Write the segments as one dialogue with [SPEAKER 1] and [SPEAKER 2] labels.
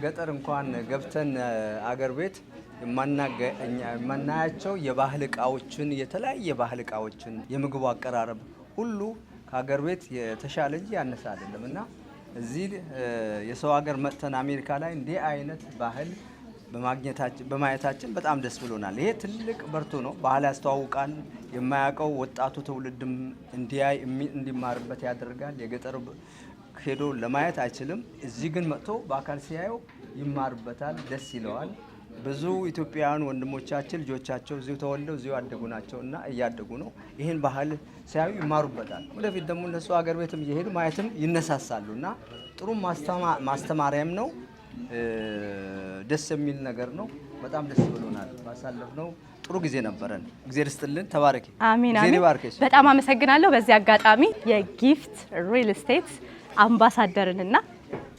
[SPEAKER 1] ገጠር እንኳን ገብተን አገር ቤት የማናያቸው የባህል ዕቃዎችን የተለያየ ባህል ዕቃዎችን የምግቡ አቀራረብ ሁሉ ከአገር ቤት የተሻለ እንጂ ያነሰ አይደለምና እዚህ የሰው ሀገር መጥተን አሜሪካ ላይ እንዲህ አይነት ባህል በማየታችን በጣም ደስ ብሎናል። ይሄ ትልቅ በርቱ ነው። ባህል ያስተዋውቃል። የማያውቀው ወጣቱ ትውልድም እንዲያይ እንዲማርበት ያደርጋል። የገጠር ሄዶ ለማየት አይችልም። እዚህ ግን መጥቶ በአካል ሲያየው ይማርበታል፣ ደስ ይለዋል። ብዙ ኢትዮጵያውያን ወንድሞቻችን ልጆቻቸው እዚሁ ተወልደው እዚሁ ያደጉ ናቸውና እያደጉ ነው። ይህን ባህል ሲያዩ ይማሩበታል። ወደፊት ደግሞ እነሱ ሀገር ቤትም እየሄዱ ማየትም ይነሳሳሉና ጥሩ ማስተማሪያም ነው። ደስ የሚል ነገር ነው። በጣም ደስ ብሎናል። ባሳለፍነው ጥሩ ጊዜ ነበረን። እግዚአብሔር ይስጥልን። ተባረኪ።
[SPEAKER 2] አሜን አሜን። በጣም አመሰግናለሁ። በዚህ አጋጣሚ የጊፍት ሪል ስቴት አምባሳደርንና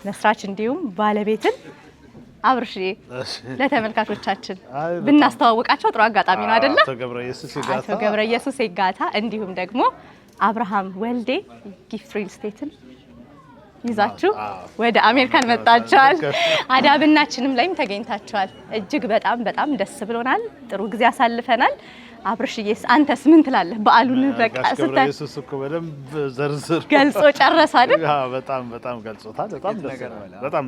[SPEAKER 2] መስራች እንዲሁም ባለቤትን አብርሽ ለተመልካቾቻችን ብናስተዋውቃቸው ጥሩ አጋጣሚ ነው አይደለ? አቶ ገብረ ኢየሱስ ይጋታ እንዲሁም ደግሞ አብርሃም ወልዴ ጊፍት ሪል ስቴትን ይዛችሁ ወደ አሜሪካን መጣችኋል። አዳብናችንም ላይም ተገኝታችኋል። እጅግ በጣም ደስ ብሎናል። ጥሩ ጊዜ አሳልፈናል። አብርሽዬስ አንተስ ምን ትላለህ? በዓሉን በቃ ስታይ
[SPEAKER 3] ኢየሱስ እኮ በደንብ ዘርዝር
[SPEAKER 2] ገልጾ ጨረሰ አይደል?
[SPEAKER 3] በጣም ገልጾታል።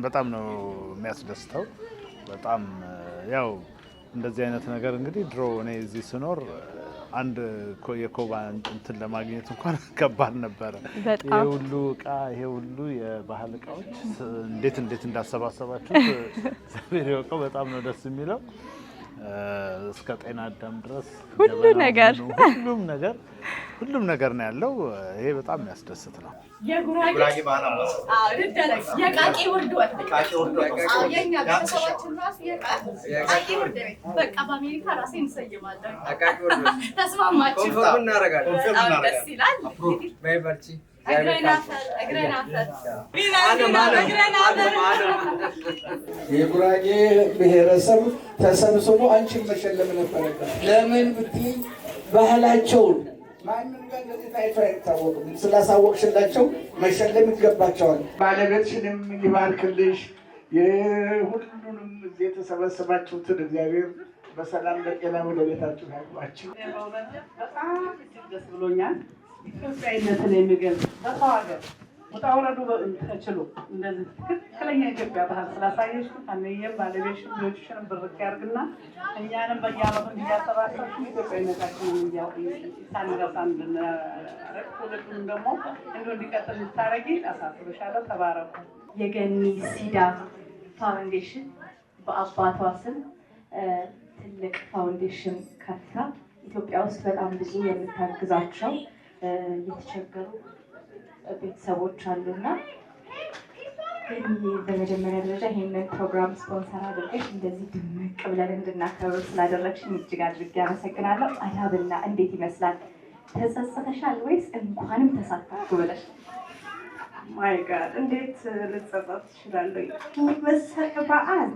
[SPEAKER 3] በጣም ነው የሚያስደስተው። በጣም ያው እንደዚህ አይነት ነገር እንግዲህ ድሮ እኔ እዚህ ስኖር አንድ የኮባ እንትን ለማግኘት እንኳን ከባድ ነበረ። ይሄ ሁሉ ዕቃ ይሄ ሁሉ የባህል ዕቃዎች እንዴት እንዳሰባሰባችሁ እግዚአብሔር ይወቀው። በጣም ነው ደስ የሚለው። እስከ ጤና አዳም ድረስ ሁሉም ነገር ነው ያለው። ይሄ በጣም የሚያስደስት ነው።
[SPEAKER 4] የጉራጌ ባህል የቃቂ ወርድ የኛ ቤተሰባችን ራሱ የቃቂ ወርድ በቃ በአሜሪካ ራሴን እንሰይማለን። ተስማማችሁ? ደስ ይላል።
[SPEAKER 5] የጉራጌ ብሔረሰብ ተሰብስቦ አንቺን መሸለም ነበረበት። ለምን ብትይ ባህላቸውን ማንም ጋር እንደዚህ ታይቶ አይታወቅም። ስላሳወቅሽላቸው መሸለም ይገባቸዋል። ባለቤትሽንም ይባርክልሽ። የሁሉንም እዚህ የተሰበሰባችሁትን እግዚአብሔር በሰላም በጤና ወደ ቤታችሁ ያግባችሁ።
[SPEAKER 6] በጣም እጅግ ደስ ብሎኛል። ኢትዮጵያዊነትን የሚገልጽ በሰው ሀገር ውጣ ውረዱ ተችሎ እንደዚህ ትክክለኛ ኢትዮጵያ ባህል ስላሳየሽ አንየም ባለቤትሽን ልጆችሽንም ብርክ ያርግና እኛንም በየዓመቱ እንዲያሰባሰብሽ ኢትዮጵያዊነታችንን ሳንረሳ እንድናረግ ሁለቱንም ደግሞ እንዲቀጥል እንድታረጊ አሳስብሻለሁ። ተባረኩ።
[SPEAKER 7] የገኒ ሲዳ ፋውንዴሽን በአባቷ ስም ትልቅ ፋውንዴሽን ከፍታ ኢትዮጵያ ውስጥ በጣም ብዙ የምታግዛቸው የተቸገሩ ቤተሰቦች አሉና በመጀመሪያ ደረጃ ይሄንን ፕሮግራም ስፖንሰር አድርገሽ እንደዚህ ድምቅ ብለን እንድናከብር ስላደረግሽኝ እጅግ አድርጌ አመሰግናለሁ። አዳብና እንዴት ይመስላል? ተጸጽተሻል ወይስ እንኳንም ተሳተፍኩ ብለሽ?
[SPEAKER 6] ማይ ጋድ እንዴት ልጸጸት እችላለሁ? መሰለ በዓል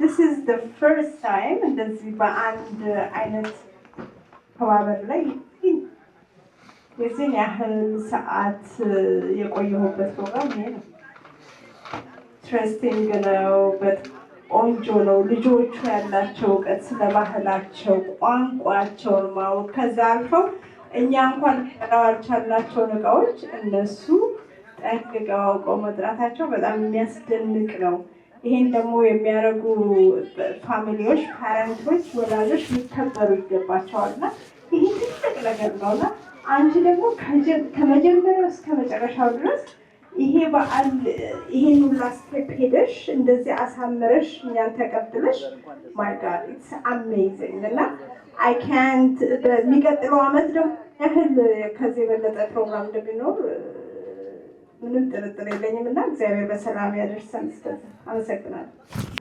[SPEAKER 6] This is the first time እንደዚህ በአንድ አይነት ተባበር ላይ የዚህን ያህል ሰዓት የቆየሁበት ፕሮግራም ይሄ ነው። ኢንትረስቲንግ ነው። ቆንጆ ነው። ልጆቹ ያላቸው እውቀት ስለ ባህላቸው ቋንቋቸውን ማወቅ ከዛ አልፈው እኛ እንኳን ያልቻልናቸውን እቃዎች እነሱ ጠንቅቀው አውቀው መጥራታቸው በጣም የሚያስደንቅ ነው። ይሄን ደግሞ የሚያደርጉ ፋሚሊዎች፣ ፓረንቶች፣ ወላጆች ሊከበሩ ይገባቸዋልና ይሄ ትልቅ ነገር ነው እና አንቺ ደግሞ ከመጀመሪያው እስከ መጨረሻው ድረስ ይሄ በዓል ይሄን ሁላ ስቴፕ ሄደሽ እንደዚህ አሳምረሽ እኛን ተቀብለሽ ማይ ጋድ ኢትስ አሜዚንግ እና አይ ካንት በሚቀጥለው ዓመት ደግሞ ያህል ከዚህ የበለጠ ፕሮግራም እንደሚኖር ምንም ጥርጥር የለኝም እና እግዚአብሔር በሰላም ያደርሰን። እስከዛ አመሰግናለሁ።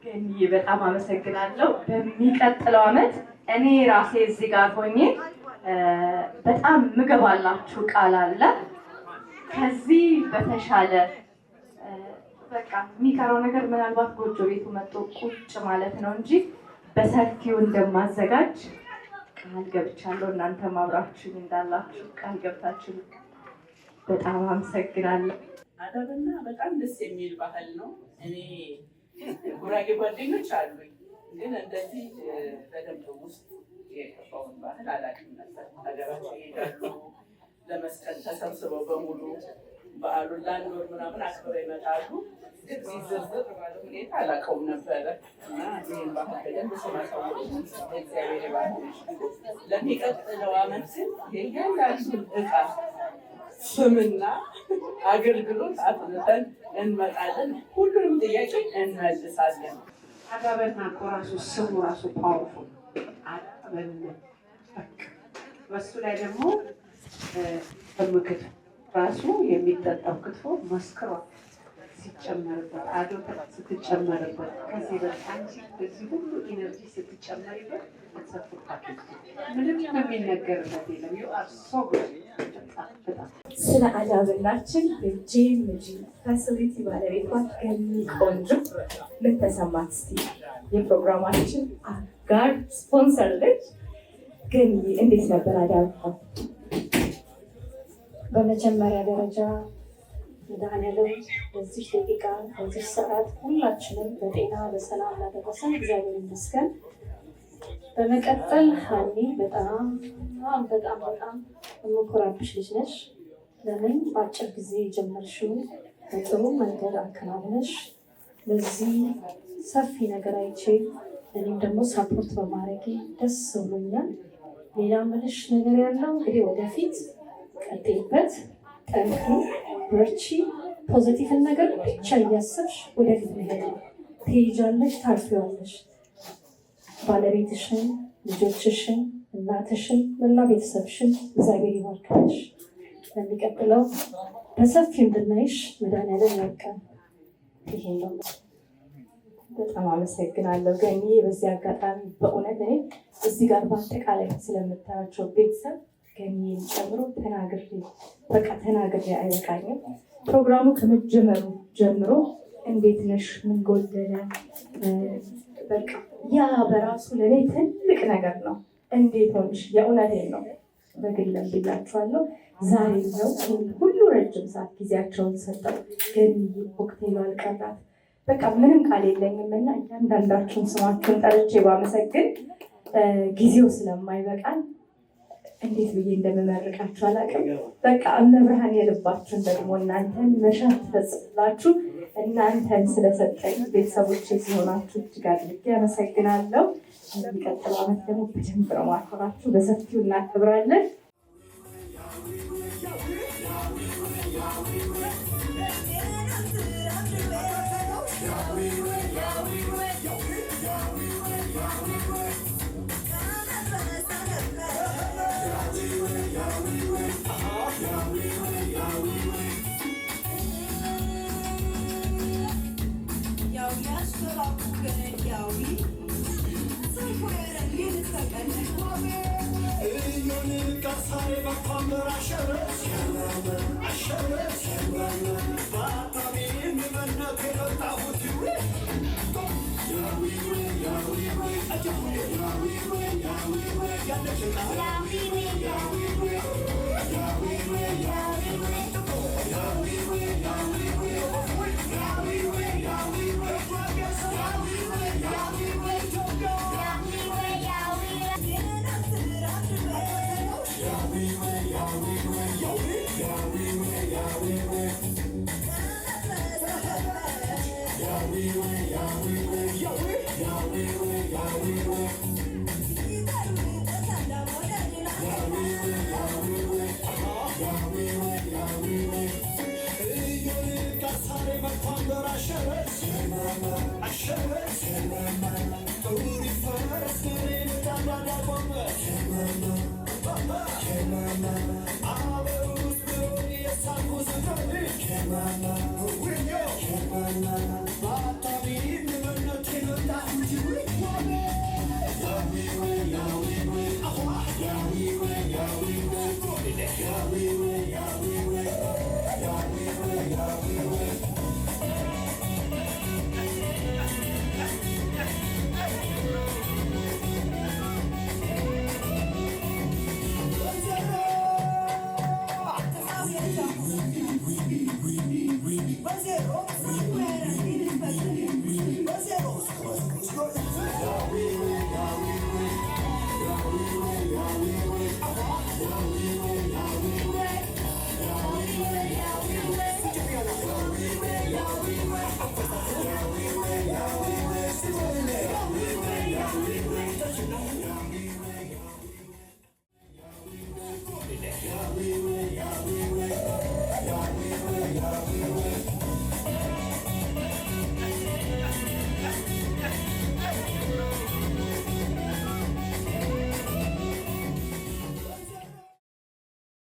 [SPEAKER 7] ገኒዬ በጣም አመሰግናለሁ። በሚቀጥለው ዓመት እኔ ራሴ እዚህ ጋር ሆኜ በጣም ምገባላችሁ ቃል አለ። ከዚህ በተሻለ በቃ የሚቀረው ነገር ምናልባት ጎጆ ቤቱ መጥቶ ቁጭ ማለት ነው እንጂ በሰፊው እንደማዘጋጅ ቃል ገብቻለሁ። እናንተም አብራችሁኝ እንዳላችሁ ቃል ገብታችሁ በጣም አመሰግናለሁ።
[SPEAKER 6] አዳብና በጣም ደስ የሚል ባህል ነው። እኔ ጉራጌ ጓደኞች አሉኝ፣ ግን እንደዚህ በደንብ ውስጥ የገባውን ባህል አላውቅም ነበር። ሀገራቸው ይሄዳሉ ለመስቀል ተሰብስበው በሙሉ በዓሉን ለአንድ ወር ምናምን አክብረው ይመጣሉ። ግን ሲዝርዝር ባለ ሁኔታ አላውቀውም ነበረ እና ይህን ባህል በደንብ ስማሳወቅ እግዚአብሔር ባህል ለሚቀጥለው ዓመት ግን የእያንዳንዱን እቃ ስምና አገልግሎት አጥንተን እንመጣለን። ሁሉንም ጥያቄ እንመልሳለን። አዳበና እኮ ራሱ ስሙ ራሱ ፓወርፉል አዳበና በሱ ላይ ደግሞ በምክት ራሱ የሚጠጣው ክትፎ መስክሯል ሲጨመርበት አዶ ስትጨመርበት ከዚህ በጣንቺ በዚህ ሁሉ ኢነርጂ ስትጨመርበት ተሰጥቷል። ምንም የሚነገርበት የለም። ዩ አር ሶ ጉድ።
[SPEAKER 7] ስለ አዳብላችን የጂም ፋሲሊቲ ባለቤቷ ገኒ ቆንጆ ምን ተሰማት? እስቲ የፕሮግራማችን አጋር ስፖንሰር ልጅ ገኒ እንዴት ነበር አዳብታ?
[SPEAKER 8] በመጀመሪያ ደረጃ መድኃኒዓለም በዚህ ደቂቃ በዚህ ሰዓት ሁላችንም በጤና በሰላም ላደረሰን እግዚአብሔር ይመስገን። በመቀጠል ሀኒ በጣም የምኮራብሽ ልጅ ነሽ። ለምን በአጭር ጊዜ የጀመርሽው በጥሩ መንገድ አከናውነሽ ለዚህ ሰፊ ነገር አይቼ እኔም ደግሞ ሳፖርት በማድረጌ ደስ ብሎኛል። ሌላ ምልሽ ነገር ያለው እንግዲህ ወደፊት ቀጥይበት፣ ጠንክሪ፣ በርቺ። ፖዚቲቭን ነገር ብቻ እያሰብሽ ወደፊት መሄድ ነው። ትሄጃለሽ፣ ታርፊዋለሽ። ባለቤትሽን፣ ልጆችሽን፣ እናትሽን፣ መላ ቤተሰብሽን እግዚአብሔር ይባርክልሽ። ለሚቀጥለው በሰፊው እንድናይሽ መድኃኒዓለም ያብቃን። ይሄ ነው። በጣም አመሰግናለሁ ገኒ። በዚህ አጋጣሚ በእውነት እኔ እዚህ ጋር በአጠቃላይ ስለምታያቸው ቤተሰብ ገኒን ጨምሮ ተናግሬ አይበቃኝም። ፕሮግራሙ ከመጀመሩ ጀምሮ እንዴት ነሽ፣ ምን ጎደለ፣ በቃ ያ በራሱ ለእኔ ትልቅ ነገር ነው። እንዴት ሆንሽ? የእውነቴን ነው። በግለም ብያችኋለሁ። ዛሬ ነው ሁሉ ረጅም ሰዓት ጊዜያቸውን ሰጠው ገኒ ኮክቴሉ አልቀራት። በቃ ምንም ቃል የለኝም እና እያንዳንዳችሁን ስማችሁን ጠርቼ ባመሰግን ጊዜው ስለማይበቃን እንዴት ብዬ እንደምመርቃችሁ አላውቅም። በቃ እመብርሃን የልባችሁን ደግሞ እናንተን መሻት ትፈጽምላችሁ። እናንተን ስለሰጠኝ ቤተሰቦቼ ሲሆናችሁ እጅግ አድርጌ አመሰግናለሁ። የሚቀጥለው ዓመት ደግሞ በደንብ ነው ማክበራችሁ፣ በሰፊው እናከብራለን።
[SPEAKER 9] Yeah.